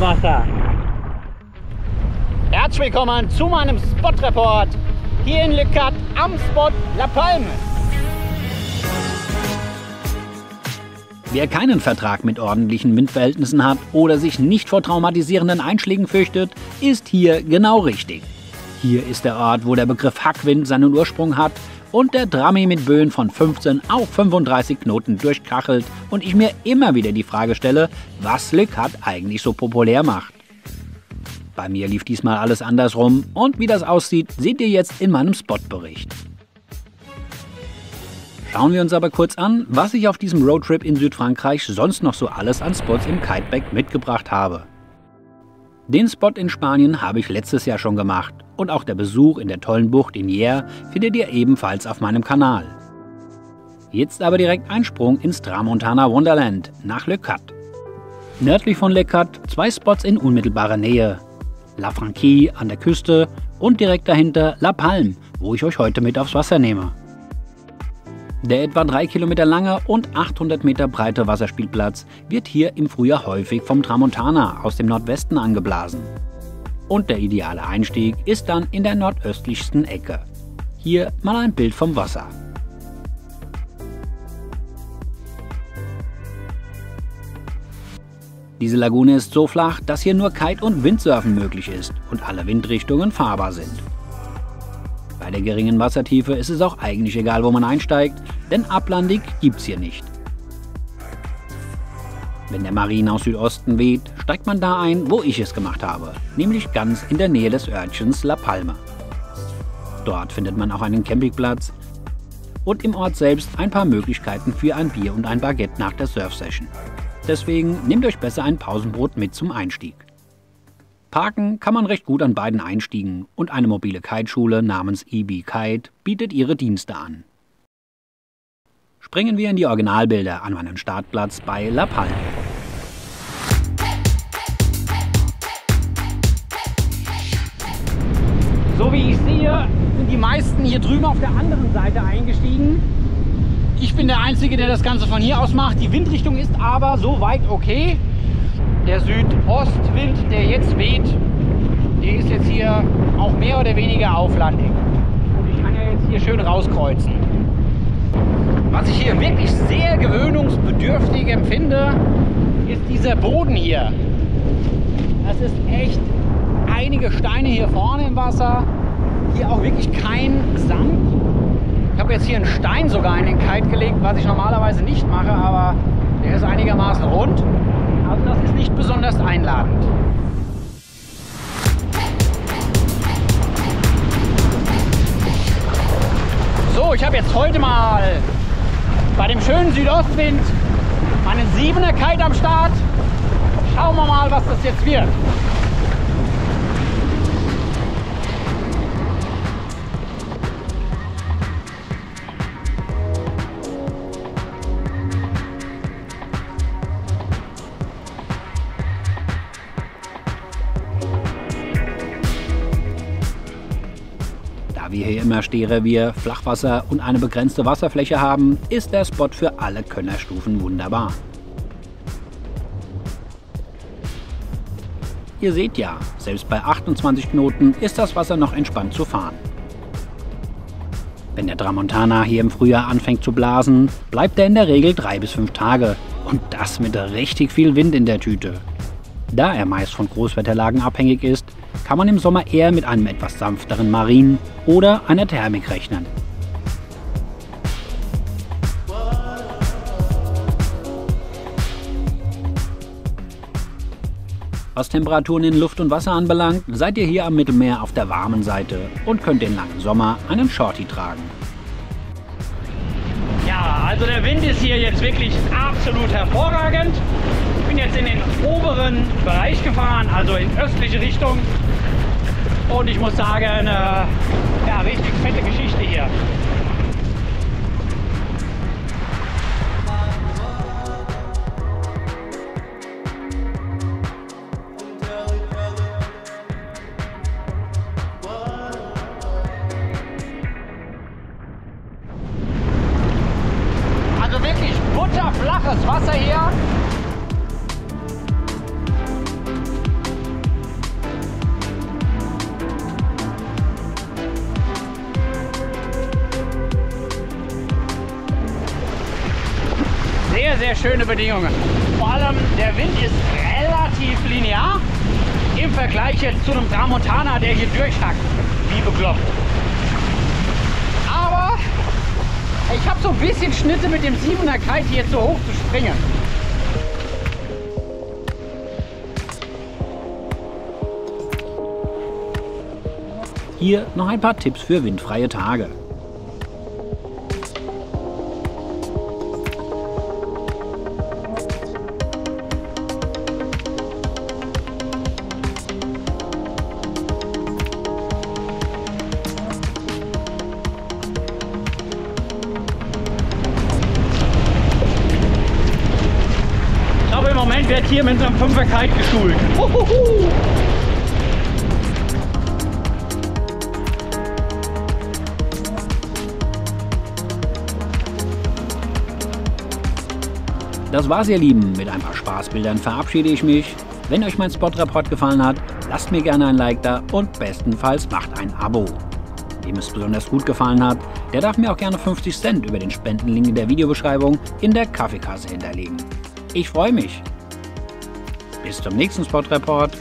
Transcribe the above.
Wasser. Herzlich willkommen zu meinem Spot-Report hier in Le Cat am Spot La Palme. Wer keinen Vertrag mit ordentlichen Windverhältnissen hat oder sich nicht vor traumatisierenden Einschlägen fürchtet, ist hier genau richtig. Hier ist der Ort, wo der Begriff Hackwind seinen Ursprung hat und der Drammi mit Böen von 15 auf 35 Knoten durchkachelt und ich mir immer wieder die Frage stelle, was Le Cat eigentlich so populär macht. Bei mir lief diesmal alles andersrum und wie das aussieht, seht ihr jetzt in meinem Spotbericht. Schauen wir uns aber kurz an, was ich auf diesem Roadtrip in Südfrankreich sonst noch so alles an Spots im Kiteback mitgebracht habe. Den Spot in Spanien habe ich letztes Jahr schon gemacht und auch der Besuch in der tollen Bucht in Hyères findet ihr ebenfalls auf meinem Kanal. Jetzt aber direkt ein Sprung ins Tramontana Wonderland nach Le Cat. Nördlich von Le Cat 2 Spots in unmittelbarer Nähe. La Franquie an der Küste und direkt dahinter La Palme, wo ich euch heute mit aufs Wasser nehme. Der etwa 3 Kilometer lange und 800 Meter breite Wasserspielplatz wird hier im Frühjahr häufig vom Tramontana aus dem Nordwesten angeblasen. Und der ideale Einstieg ist dann in der nordöstlichsten Ecke. Hier mal ein Bild vom Wasser. Diese Lagune ist so flach, dass hier nur Kite- und Windsurfen möglich ist und alle Windrichtungen fahrbar sind. Bei der geringen Wassertiefe ist es auch eigentlich egal, wo man einsteigt, denn ablandig gibt's hier nicht. Wenn der Marin aus Südosten weht, steigt man da ein, wo ich es gemacht habe, nämlich ganz in der Nähe des Örtchens La Palme. Dort findet man auch einen Campingplatz und im Ort selbst ein paar Möglichkeiten für ein Bier und ein Baguette nach der Surfsession. Deswegen nehmt euch besser ein Pausenbrot mit zum Einstieg. Parken kann man recht gut an beiden Einstiegen und eine mobile Kiteschule namens EB Kite bietet ihre Dienste an. Springen wir in die Originalbilder an meinen Startplatz bei La Palme. So wie ich sehe, sind die meisten hier drüben auf der anderen Seite eingestiegen. Ich bin der Einzige, der das Ganze von hier aus macht. Die Windrichtung ist aber soweit okay. Der Südostwind, der jetzt weht, der ist jetzt hier auch mehr oder weniger auflandig. Und ich kann ja jetzt hier schön rauskreuzen. Was ich hier wirklich sehr gewöhnungsbedürftig empfinde, ist dieser Boden hier. Das ist echt einige Steine hier vorne im Wasser. Hier auch wirklich kein Sand. Ich habe jetzt hier einen Stein sogar in den Kite gelegt, was ich normalerweise nicht mache, aber der ist einigermaßen rund. Also das ist nicht besonders einladend. So, ich habe jetzt heute mal bei dem schönen Südostwind meinen 7er Kite am Start. Schauen wir mal, was das jetzt wird. Da wir hier immer Stehrevier, Flachwasser und eine begrenzte Wasserfläche haben, ist der Spot für alle Könnerstufen wunderbar. Ihr seht ja, selbst bei 28 Knoten ist das Wasser noch entspannt zu fahren. Wenn der Tramontana hier im Frühjahr anfängt zu blasen, bleibt er in der Regel 3 bis 5 Tage und das mit richtig viel Wind in der Tüte. Da er meist von Großwetterlagen abhängig ist, kann man im Sommer eher mit einem etwas sanfteren Marin oder einer Thermik rechnen. Was Temperaturen in Luft und Wasser anbelangt, seid ihr hier am Mittelmeer auf der warmen Seite und könnt den langen Sommer einen Shorty tragen. Ja, also der Wind ist hier jetzt wirklich absolut hervorragend. Ich bin jetzt in den oberen Bereich gefahren, also in östliche Richtung. Und ich muss sagen, ja, richtig fette Geschichte hier. Also wirklich butterflaches Wasser hier. sehr schöne Bedingungen. Vor allem der Wind ist relativ linear im Vergleich jetzt zu einem Tramontana, der hier durchhackt, wie bekloppt. Aber ich habe so ein bisschen Schnitte mit dem 7er Kite hier zu hoch zu springen. Hier noch ein paar Tipps für windfreie Tage. Ich glaube, im Moment wird hier mit so einem 5er Kite geschult. Uhuhu. Das war's, ihr Lieben. Mit ein paar Spaßbildern verabschiede ich mich. Wenn euch mein Spot-Report gefallen hat, lasst mir gerne ein Like da und bestenfalls macht ein Abo. Wem es besonders gut gefallen hat, der darf mir auch gerne 50 Cent über den Spendenlink in der Videobeschreibung in der Kaffeekasse hinterlegen. Ich freue mich. Bis zum nächsten Spot-Report.